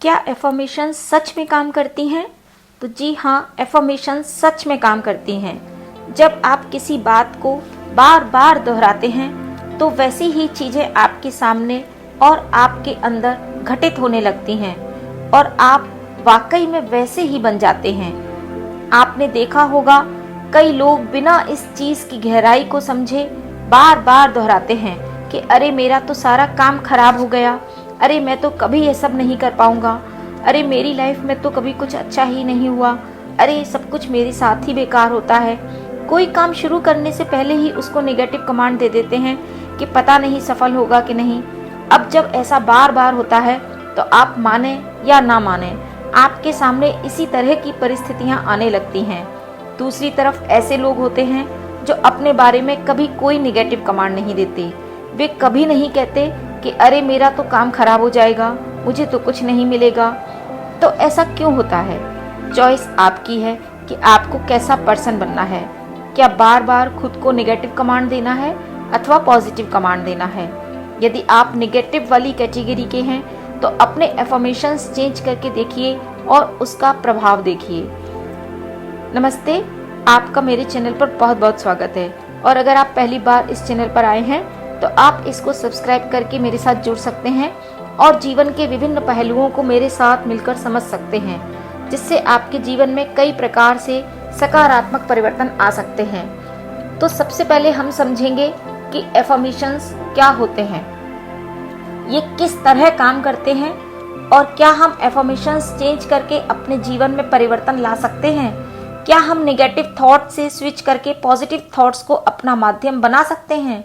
क्या एफर्मेशंस सच में काम करती हैं? तो जी हाँ, एफर्मेशंस सच में काम करती हैं। जब आप किसी बात को बार बार दोहराते हैं तो वैसी ही चीज़ें आपके सामने और आपके अंदर घटित होने लगती हैं और आप वाकई में वैसे ही बन जाते हैं। आपने देखा होगा, कई लोग बिना इस चीज़ की गहराई को समझे बार बार दोहराते हैं कि अरे मेरा तो सारा काम खराब हो गया, अरे मैं तो कभी ये सब नहीं कर पाऊंगा, अरे मेरी लाइफ में तो कभी कुछ अच्छा ही नहीं हुआ, अरे सब कुछ मेरे साथ ही बेकार होता है। कोई काम शुरू करने से पहले ही उसको नेगेटिव कमांड दे देते हैं कि पता नहीं सफल होगा कि नहीं। अब जब ऐसा बार बार होता है तो आप माने या ना माने, आपके सामने इसी तरह की परिस्थितियां आने लगती हैं। दूसरी तरफ ऐसे लोग होते हैं जो अपने बारे में कभी कोई नेगेटिव कमांड नहीं देते। वे कभी नहीं कहते कि अरे मेरा तो काम खराब हो जाएगा, मुझे तो कुछ नहीं मिलेगा। तो ऐसा क्यों होता है? चॉइस आपकी है कि आपको कैसा पर्सन बनना है। क्या बार बार खुद को नेगेटिव कमांड देना है अथवा पॉजिटिव कमांड देना है? यदि आप नेगेटिव वाली कैटेगरी के हैं तो अपने एफर्मेशंस चेंज करके देखिए और उसका प्रभाव देखिए। नमस्ते, आपका मेरे चैनल पर बहुत बहुत स्वागत है। और अगर आप पहली बार इस चैनल पर आए हैं तो आप इसको सब्सक्राइब करके मेरे साथ जुड़ सकते हैं और जीवन के विभिन्न पहलुओं को मेरे साथ मिलकर समझ सकते हैं, जिससे आपके जीवन में कई प्रकार से सकारात्मक परिवर्तन आ सकते हैं। तो सबसे पहले हम समझेंगे कि एफर्मेशंस क्या होते हैं, ये किस तरह काम करते हैं और क्या हम एफर्मेशंस चेंज करके अपने जीवन में परिवर्तन ला सकते हैं। क्या हम नेगेटिव थॉट से स्विच करके पॉजिटिव थॉट्स को अपना माध्यम बना सकते हैं।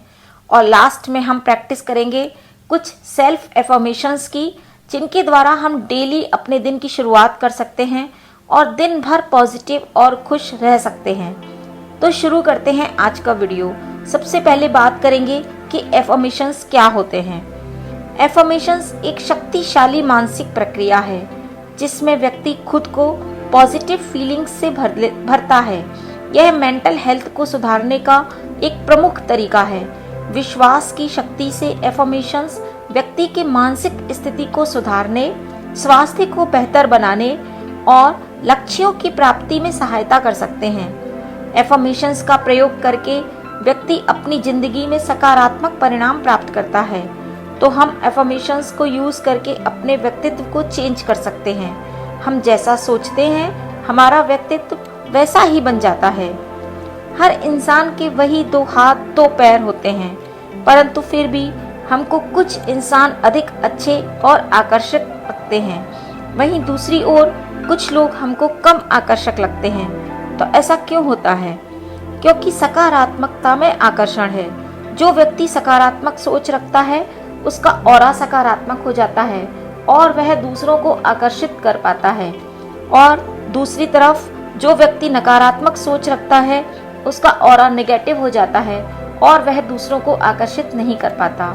और लास्ट में हम प्रैक्टिस करेंगे कुछ सेल्फ एफर्मेशंस की, जिनके द्वारा हम डेली अपने दिन की शुरुआत कर सकते हैं और दिन भर पॉजिटिव और खुश रह सकते हैं। तो शुरू करते हैं आज का वीडियो। सबसे पहले बात करेंगे कि एफर्मेशंस क्या होते हैं। एफर्मेशंस एक शक्तिशाली मानसिक प्रक्रिया है जिसमें व्यक्ति खुद को पॉजिटिव फीलिंग्स से भरता है। यह मेंटल हेल्थ को सुधारने का एक प्रमुख तरीका है। विश्वास की शक्ति से एफर्मेशंस व्यक्ति के मानसिक स्थिति को सुधारने, स्वास्थ्य को बेहतर बनाने और लक्ष्यों की प्राप्ति में सहायता कर सकते हैं। एफर्मेशंस का प्रयोग करके व्यक्ति अपनी जिंदगी में सकारात्मक परिणाम प्राप्त करता है। तो हम एफर्मेशंस को यूज करके अपने व्यक्तित्व को चेंज कर सकते हैं। हम जैसा सोचते हैं हमारा व्यक्तित्व वैसा ही बन जाता है। हर इंसान के वही दो हाथ दो पैर होते हैं, परंतु फिर भी हमको कुछ इंसान अधिक अच्छे और आकर्षक लगते हैं, वहीं दूसरी ओर कुछ लोग हमको कम आकर्षक लगते हैं। तो ऐसा क्यों होता है? क्योंकि सकारात्मकता में आकर्षण है। जो व्यक्ति सकारात्मक सोच रखता है उसका ऑरा सकारात्मक हो जाता है और वह दूसरों को आकर्षित कर पाता है। और दूसरी तरफ जो व्यक्ति नकारात्मक सोच रखता है उसका ऑरा नेगेटिव हो जाता है और वह दूसरों को आकर्षित नहीं कर पाता।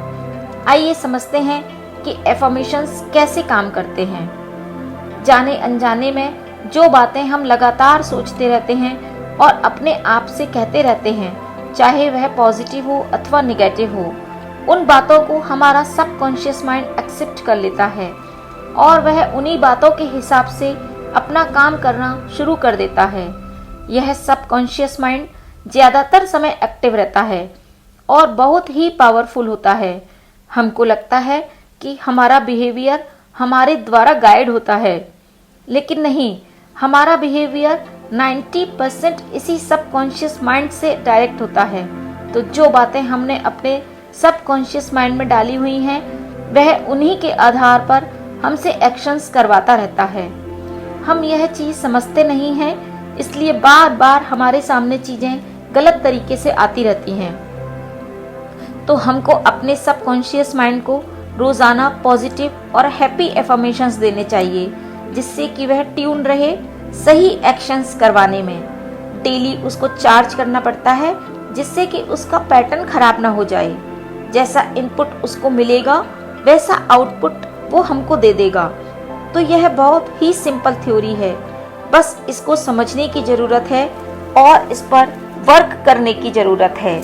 आइए समझते हैं कि एफर्मेशंस कैसे काम करते हैं। जाने अनजाने में जो बातें हम लगातार सोचते रहते हैं और अपने आप से कहते रहते हैं, चाहे वह पॉजिटिव हो अथवा नेगेटिव हो, उन बातों को हमारा सबकॉन्शियस माइंड एक्सेप्ट कर लेता है और वह उन्हीं बातों के हिसाब से अपना काम करना शुरू कर देता है। यह सबकॉन्शियस माइंड ज्यादातर समय एक्टिव रहता है और बहुत ही पावरफुल होता है। हमको लगता है कि हमारा बिहेवियर हमारे द्वारा गाइड होता है, लेकिन नहीं, हमारा बिहेवियर 90% इसी सबकॉन्शियस माइंड से डायरेक्ट होता है। तो जो बातें हमने अपने सबकॉन्शियस माइंड में डाली हुई हैं वह उन्हीं के आधार पर हमसे एक्शंस करवाता रहता है। हम यह चीज समझते नहीं हैं, इसलिए बार बार हमारे सामने चीजें गलत तरीके से आती रहती हैं। तो हमको अपने सबकॉन्शियस माइंड को रोजाना पॉजिटिव और हैप्पी एफर्मेशंस देने चाहिए, जिससे कि वह ट्यून रहे सही एक्शंस करवाने में। डेली उसको चार्ज करना पड़ता है जिससे कि उसका पैटर्न खराब ना हो जाए। जैसा इनपुट उसको मिलेगा वैसा आउटपुट वो हमको दे देगा। तो यह बहुत ही सिंपल थ्योरी है, बस इसको समझने की जरूरत है और इस पर वर्क करने की जरूरत है।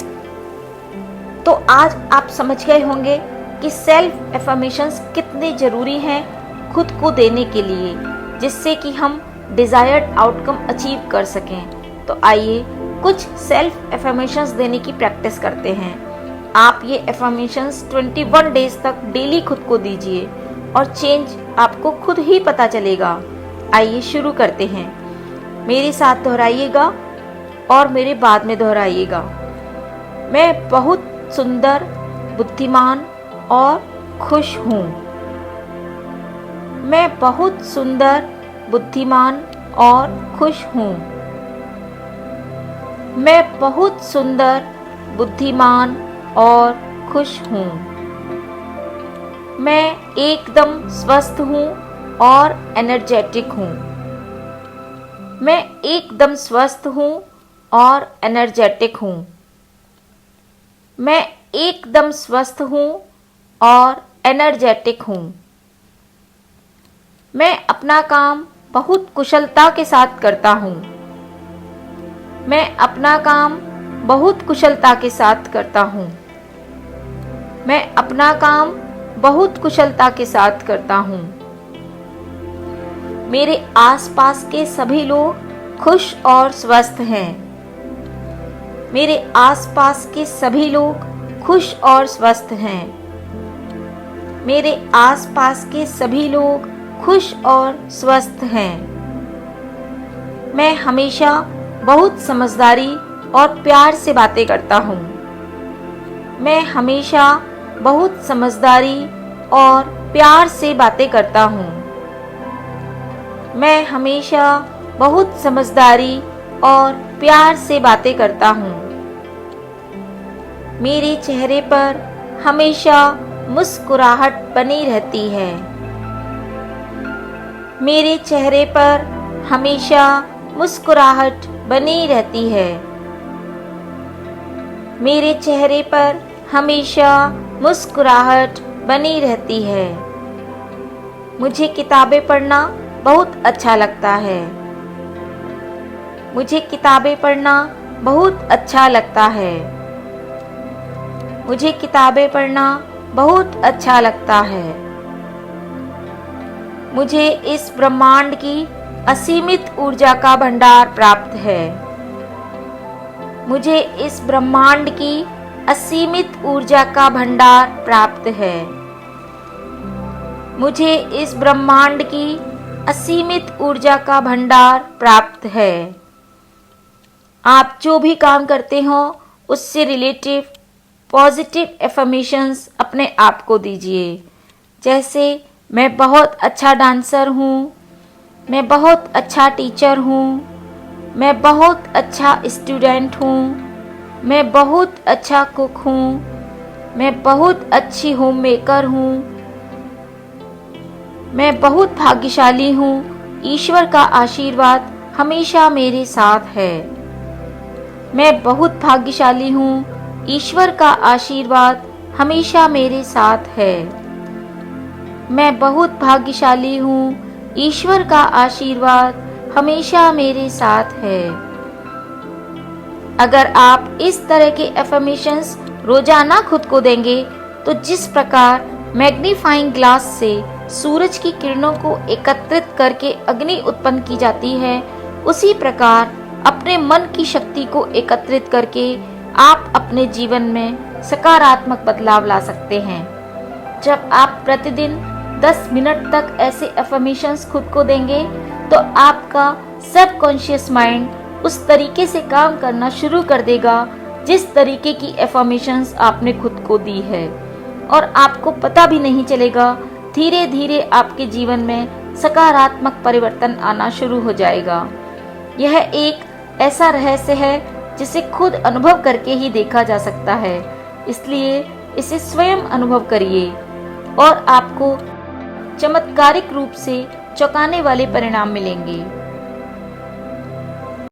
तो आज आप समझ गए होंगे कि सेल्फ एफर्मेशंस कितने जरूरी हैं खुद को देने के लिए, जिससे कि हम डिजायर्ड आउटकम अचीव कर सकें। तो आइए कुछ सेल्फ एफर्मेशंस देने की प्रैक्टिस करते हैं। आप ये एफर्मेशंस 21 डेज तक डेली खुद को दीजिए और चेंज आपको खुद ही पता चलेगा। आइए शुरू करते हैं। मेरे साथ दोहराइएगा और मेरे बाद में दोहराइएगा। मैं बहुत सुंदर, बुद्धिमान और खुश हूँ। मैं बहुत सुंदर, बुद्धिमान और खुश हूँ। मैं बहुत सुंदर, बुद्धिमान और खुश हूँ। मैं एकदम स्वस्थ हूँ और एनर्जेटिक हूँ। मैं एकदम स्वस्थ हूँ और एनर्जेटिक हूँ। मैं एकदम स्वस्थ हूँ और एनर्जेटिक हूँ। मैं अपना काम बहुत कुशलता के साथ करता हूँ। मैं अपना काम बहुत कुशलता के साथ करता हूँ। मैं अपना काम बहुत कुशलता के साथ करता हूँ। मेरे आसपास के सभी लोग खुश और स्वस्थ हैं। मेरे आसपास के सभी लोग खुश और स्वस्थ हैं। मेरे आसपास के सभी लोग खुश और स्वस्थ हैं। मैं हमेशा बहुत समझदारी और प्यार से बातें करता हूँ। मैं हमेशा बहुत समझदारी और प्यार से बातें करता हूँ। मैं हमेशा बहुत समझदारी और प्यार से बातें करता हूँ। मेरे चेहरे पर हमेशा मुस्कुराहट बनी रहती है। मेरे चेहरे पर हमेशा मुस्कुराहट बनी रहती है। मेरे चेहरे पर हमेशा मुस्कुराहट बनी रहती है। मुझे किताबें पढ़ना बहुत अच्छा लगता है। मुझे किताबें पढ़ना बहुत अच्छा लगता है। मुझे किताबें पढ़ना बहुत अच्छा लगता है। मुझे इस ब्रह्मांड की असीमित ऊर्जा का भंडार प्राप्त है। मुझे इस ब्रह्मांड की असीमित ऊर्जा का भंडार प्राप्त है। मुझे इस ब्रह्मांड की असीमित ऊर्जा का भंडार प्राप्त है। आप जो भी काम करते हो उससे रिलेटिव पॉजिटिव एफर्मेशंस अपने आप को दीजिए। जैसे मैं बहुत अच्छा डांसर हूँ। मैं बहुत अच्छा टीचर हूँ। मैं बहुत अच्छा स्टूडेंट हूँ। मैं बहुत अच्छा कुक हूँ। मैं बहुत अच्छी होम मेकर हूँ। मैं बहुत भाग्यशाली हूँ। ईश्वर का आशीर्वाद हमेशा मेरे साथ है। मैं बहुत भाग्यशाली हूँ। ईश्वर का आशीर्वाद हमेशा मेरे साथ है। मैं बहुत भाग्यशाली हूँ। ईश्वर का आशीर्वाद हमेशा मेरे साथ है। अगर आप इस तरह के एफर्मेशंस रोजाना खुद को देंगे तो जिस प्रकार मैग्नीफाइंग ग्लास से सूरज की किरणों को एकत्रित करके अग्नि उत्पन्न की जाती है, उसी प्रकार अपने मन की शक्ति को एकत्रित करके आप अपने जीवन में सकारात्मक बदलाव ला सकते हैं। जब आप प्रतिदिन 10 मिनट तक ऐसे एफर्मेशंस खुद को देंगे तो आपका सबकॉन्शियस माइंड उस तरीके से काम करना शुरू कर देगा जिस तरीके की एफर्मेशंस आपने खुद को दी है, और आपको पता भी नहीं चलेगा। धीरे धीरे आपके जीवन में सकारात्मक परिवर्तन आना शुरू हो जाएगा। यह एक ऐसा रहस्य है जिसे खुद अनुभव करके ही देखा जा सकता है, इसलिए इसे स्वयं अनुभव करिए और आपको चमत्कारिक रूप से चौंकाने वाले परिणाम मिलेंगे।